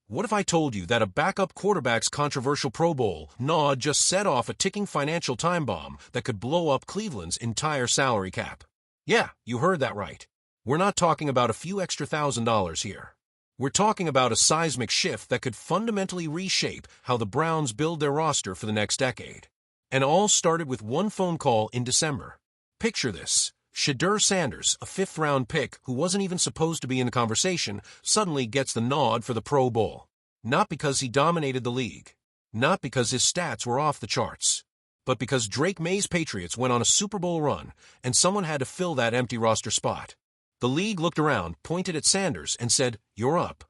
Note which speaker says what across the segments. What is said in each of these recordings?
Speaker 1: What if I told you that a backup quarterback's controversial Pro Bowl nod just set off a ticking financial time bomb that could blow up Cleveland's entire salary cap? Yeah, you heard that right. We're not talking about a few extra $1,000s here. We're talking about a seismic shift that could fundamentally reshape how the Browns build their roster for the next decade. And all started with one phone call in December. Picture this. Shedeur Sanders, a fifth-round pick who wasn't even supposed to be in the conversation, suddenly gets the nod for the Pro Bowl. Not because he dominated the league. Not because his stats were off the charts. But because Drake May's Patriots went on a Super Bowl run, and someone had to fill that empty roster spot. The league looked around, pointed at Sanders, and said, "You're up."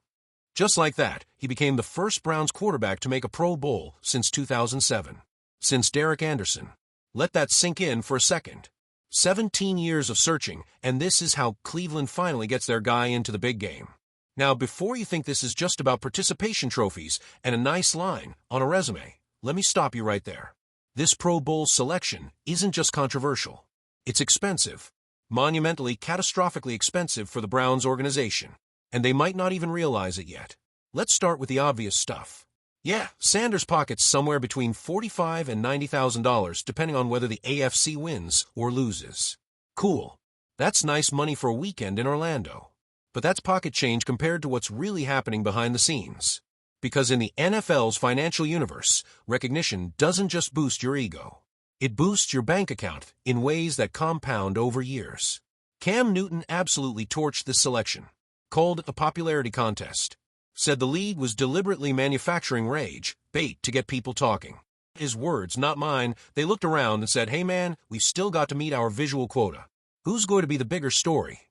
Speaker 1: Just like that, he became the first Browns quarterback to make a Pro Bowl since 2007. Since Derek Anderson. Let that sink in for a second. 17 years of searching, and this is how Cleveland finally gets their guy into the big game. Now, before you think this is just about participation trophies and a nice line on a resume, let me stop you right there. This Pro Bowl selection isn't just controversial. It's expensive. Monumentally, catastrophically expensive for the Browns organization. And they might not even realize it yet. Let's start with the obvious stuff. Yeah, Sanders pockets somewhere between $45,000 and $90,000 depending on whether the AFC wins or loses. Cool. That's nice money for a weekend in Orlando. But that's pocket change compared to what's really happening behind the scenes. Because in the NFL's financial universe, recognition doesn't just boost your ego. It boosts your bank account in ways that compound over years. Cam Newton absolutely torched this selection. Called it the popularity contest. Said the league was deliberately manufacturing rage, bait to get people talking. His words, not mine. They looked around and said, "Hey man, we've still got to meet our visual quota. Who's going to be the bigger story?"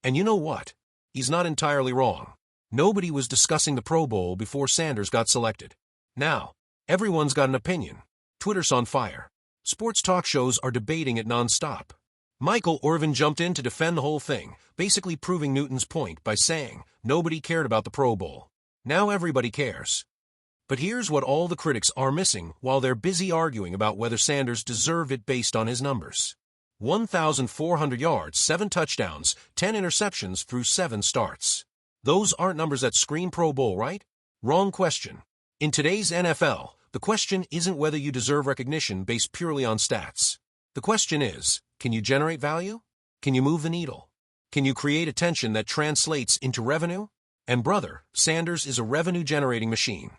Speaker 1: And you know what? He's not entirely wrong. Nobody was discussing the Pro Bowl before Sanders got selected. Now, everyone's got an opinion. Twitter's on fire. Sports talk shows are debating it nonstop. Michael Irvin jumped in to defend the whole thing, basically proving Newton's point by saying nobody cared about the Pro Bowl. Now everybody cares. But here's what all the critics are missing while they're busy arguing about whether Sanders deserved it based on his numbers. 1,400 yards, 7 touchdowns, 10 interceptions through 7 starts. Those aren't numbers that scream Pro Bowl, right? Wrong question. In today's NFL, the question isn't whether you deserve recognition based purely on stats. The question is, can you generate value? Can you move the needle? Can you create attention that translates into revenue? And brother, Sanders is a revenue-generating machine.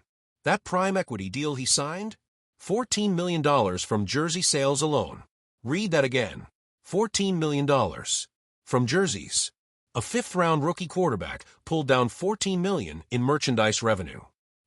Speaker 1: That prime equity deal he signed? $14 million from jersey sales alone. Read that again. $14 million. From jerseys. A fifth-round rookie quarterback pulled down $14 million in merchandise revenue.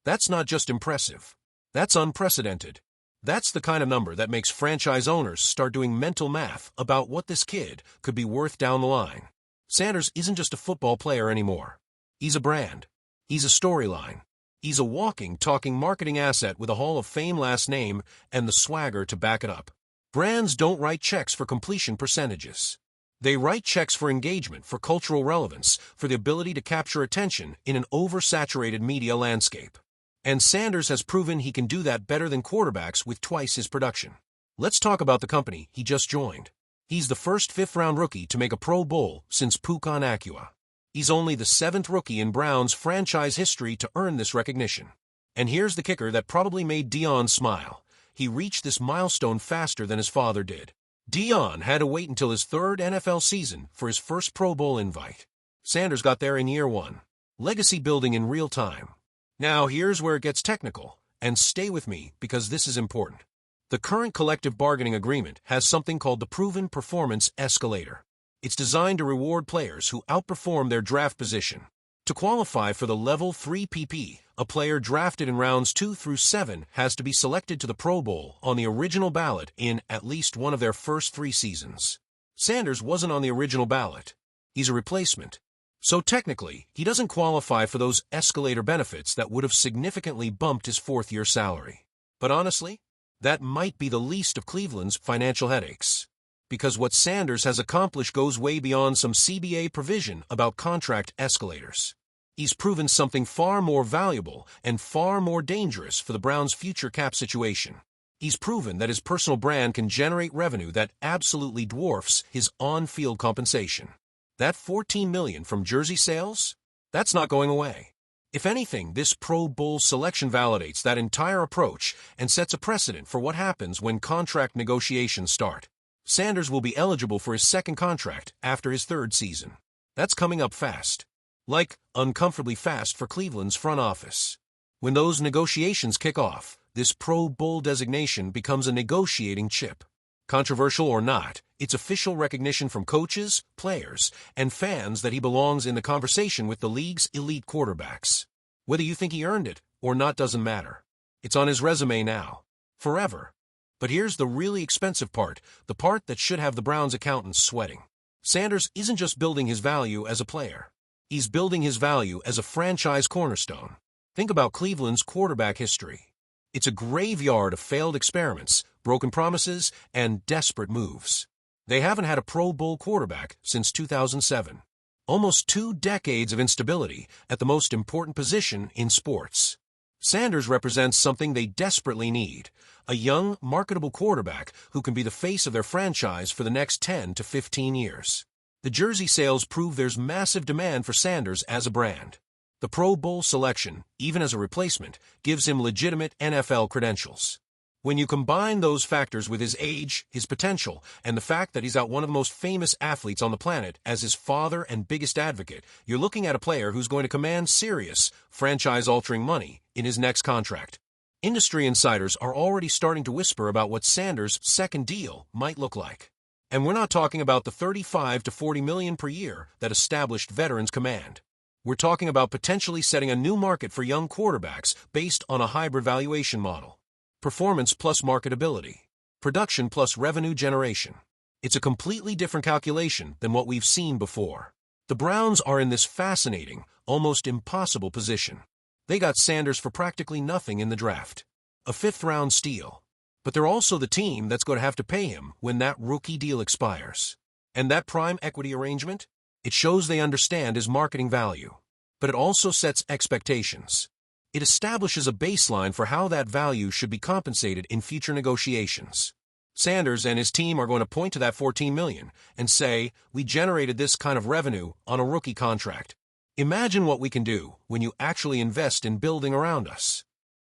Speaker 1: That's not just impressive. That's unprecedented. That's the kind of number that makes franchise owners start doing mental math about what this kid could be worth down the line. Sanders isn't just a football player anymore. He's a brand. He's a storyline. He's a walking, talking marketing asset with a Hall of Fame last name and the swagger to back it up. Brands don't write checks for completion percentages. They write checks for engagement, for cultural relevance, for the ability to capture attention in an oversaturated media landscape. And Sanders has proven he can do that better than quarterbacks with twice his production. Let's talk about the company he just joined. He's the first fifth-round rookie to make a Pro Bowl since Puka Nacua. He's only the 7th rookie in Browns franchise history to earn this recognition. And here's the kicker that probably made Dion smile. He reached this milestone faster than his father did. Dion had to wait until his 3rd NFL season for his first Pro Bowl invite. Sanders got there in year 1. Legacy building in real time. Now here's where it gets technical, and stay with me because this is important. The current collective bargaining agreement has something called the Proven Performance Escalator. It's designed to reward players who outperform their draft position. To qualify for the Level 3 PP, a player drafted in rounds 2 through 7 has to be selected to the Pro Bowl on the original ballot in at least one of their first 3 seasons. Sanders wasn't on the original ballot. He's a replacement. So technically, he doesn't qualify for those escalator benefits that would have significantly bumped his 4th-year salary. But honestly, that might be the least of Cleveland's financial headaches. Because what Sanders has accomplished goes way beyond some CBA provision about contract escalators. He's proven something far more valuable and far more dangerous for the Browns' future cap situation. He's proven that his personal brand can generate revenue that absolutely dwarfs his on-field compensation. That $14 million from jersey sales? That's not going away. If anything, this Pro Bowl selection validates that entire approach and sets a precedent for what happens when contract negotiations start. Sanders will be eligible for his second contract after his third season. That's coming up fast. Like, uncomfortably fast for Cleveland's front office. When those negotiations kick off, this Pro Bowl designation becomes a negotiating chip. Controversial or not, it's official recognition from coaches, players, and fans that he belongs in the conversation with the league's elite quarterbacks. Whether you think he earned it or not doesn't matter. It's on his resume now. Forever. But here's the really expensive part, the part that should have the Browns' accountants sweating. Sanders isn't just building his value as a player. He's building his value as a franchise cornerstone. Think about Cleveland's quarterback history. It's a graveyard of failed experiments, broken promises, and desperate moves. They haven't had a Pro Bowl quarterback since 2007. Almost 2 decades of instability at the most important position in sports. Sanders represents something they desperately need, a young, marketable quarterback who can be the face of their franchise for the next 10 to 15 years. The jersey sales prove there's massive demand for Sanders as a brand. The Pro Bowl selection, even as a replacement, gives him legitimate NFL credentials. When you combine those factors with his age, his potential, and the fact that he's out one of the most famous athletes on the planet as his father and biggest advocate, you're looking at a player who's going to command serious, franchise-altering money in his next contract. Industry insiders are already starting to whisper about what Sanders' second deal might look like. And we're not talking about the $35 to $40 million per year that established veterans command. We're talking about potentially setting a new market for young quarterbacks based on a hybrid valuation model. Performance plus marketability. Production plus revenue generation. It's a completely different calculation than what we've seen before. The Browns are in this fascinating, almost impossible position. They got Sanders for practically nothing in the draft. A 5th-round steal. But they're also the team that's going to have to pay him when that rookie deal expires. And that prime equity arrangement? It shows they understand his marketing value. But it also sets expectations. It establishes a baseline for how that value should be compensated in future negotiations. Sanders and his team are going to point to that $14 million and say, we generated this kind of revenue on a rookie contract. Imagine what we can do when you actually invest in building around us.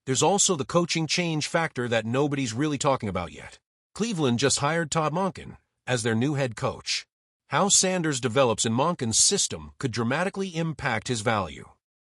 Speaker 1: There's also the coaching change factor that nobody's really talking about yet. Cleveland just hired Todd Monken as their new head coach. How Sanders develops in Monken's system could dramatically impact his value.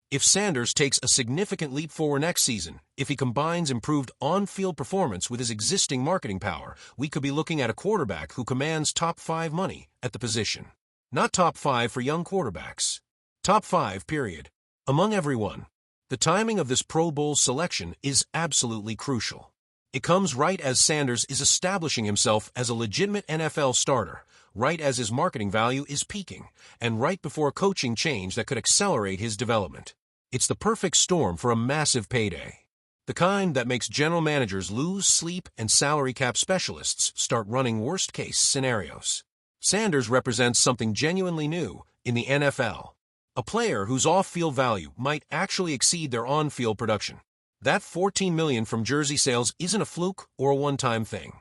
Speaker 1: If Sanders takes a significant leap forward next season, if he combines improved on-field performance with his existing marketing power, we could be looking at a quarterback who commands top 5 money at the position. Not top 5 for young quarterbacks. Top 5, period. Among everyone. The timing of this Pro Bowl selection is absolutely crucial. It comes right as Sanders is establishing himself as a legitimate NFL starter, right as his marketing value is peaking, and right before a coaching change that could accelerate his development. It's the perfect storm for a massive payday. The kind that makes general managers lose sleep and salary cap specialists start running worst-case scenarios. Sanders represents something genuinely new in the NFL. A player whose off-field value might actually exceed their on-field production. That $14 million from jersey sales isn't a fluke or a one-time thing.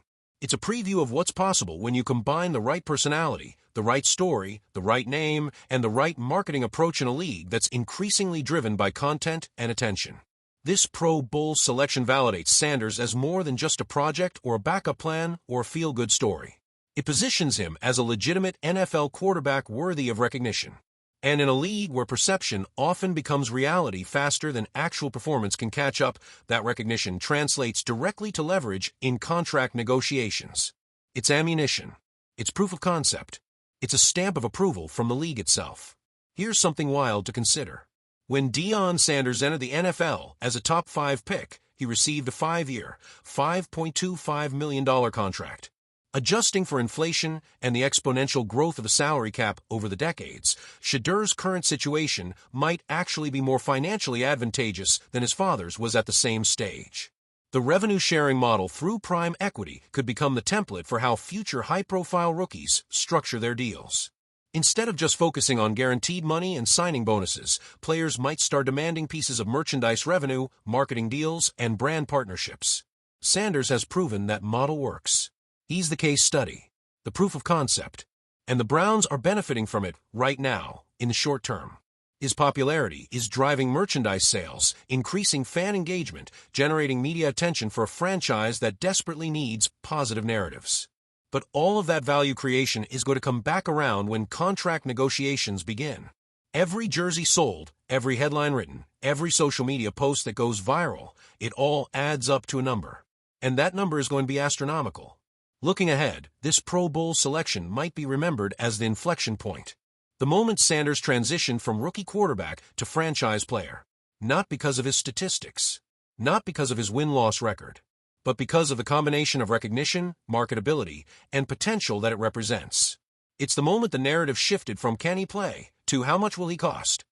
Speaker 1: It's a preview of what's possible when you combine the right personality, the right story, the right name, and the right marketing approach in a league that's increasingly driven by content and attention. This Pro Bowl selection validates Sanders as more than just a project or a backup plan or a feel-good story. It positions him as a legitimate NFL quarterback worthy of recognition. And in a league where perception often becomes reality faster than actual performance can catch up, that recognition translates directly to leverage in contract negotiations. It's ammunition. It's proof of concept. It's a stamp of approval from the league itself. Here's something wild to consider. When Deion Sanders entered the NFL as a top 5 pick, he received a 5-year, $5.25 million contract. Adjusting for inflation and the exponential growth of the salary cap over the decades, Shedeur's current situation might actually be more financially advantageous than his father's was at the same stage. The revenue-sharing model through prime equity could become the template for how future high-profile rookies structure their deals. Instead of just focusing on guaranteed money and signing bonuses, players might start demanding pieces of merchandise revenue, marketing deals, and brand partnerships. Sanders has proven that model works. He's the case study, the proof of concept, and the Browns are benefiting from it right now, in the short term. His popularity is driving merchandise sales, increasing fan engagement, generating media attention for a franchise that desperately needs positive narratives. But all of that value creation is going to come back around when contract negotiations begin. Every jersey sold, every headline written, every social media post that goes viral, it all adds up to a number. And that number is going to be astronomical. Looking ahead, this Pro Bowl selection might be remembered as the inflection point. The moment Sanders transitioned from rookie quarterback to franchise player. Not because of his statistics, not because of his win-loss record, but because of the combination of recognition, marketability, and potential that it represents. It's the moment the narrative shifted from can he play to how much will he cost.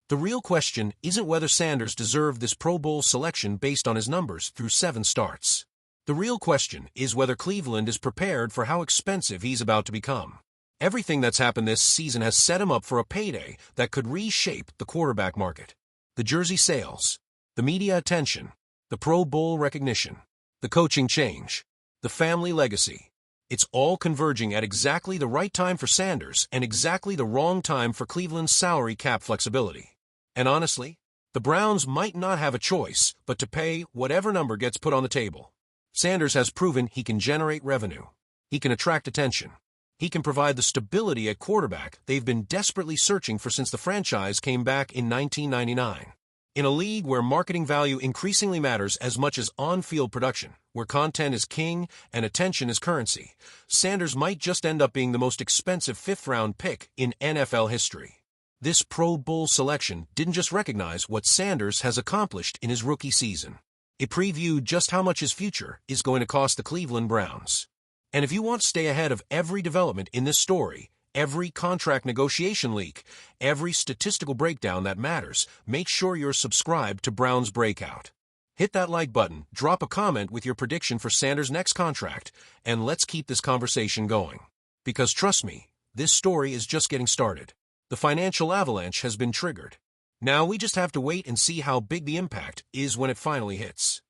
Speaker 1: The real question isn't whether Sanders deserved this Pro Bowl selection based on his numbers through 7 starts. The real question is whether Cleveland is prepared for how expensive he's about to become. Everything that's happened this season has set him up for a payday that could reshape the quarterback market. The jersey sales, the media attention, the Pro Bowl recognition, the coaching change, the family legacy. It's all converging at exactly the right time for Sanders and exactly the wrong time for Cleveland's salary cap flexibility. And honestly, the Browns might not have a choice but to pay whatever number gets put on the table. Sanders has proven he can generate revenue. He can attract attention. He can provide the stability at quarterback they've been desperately searching for since the franchise came back in 1999. In a league where marketing value increasingly matters as much as on-field production, where content is king and attention is currency, Sanders might just end up being the most expensive 5th-round pick in NFL history. This Pro Bowl selection didn't just recognize what Sanders has accomplished in his rookie season. It previewed just how much his future is going to cost the Cleveland Browns. And if you want to stay ahead of every development in this story, every contract negotiation leak, every statistical breakdown that matters, make sure you're subscribed to Browns Breakout. Hit that like button, drop a comment with your prediction for Sanders' next contract, and let's keep this conversation going. Because trust me, this story is just getting started. The financial avalanche has been triggered. Now we just have to wait and see how big the impact is when it finally hits.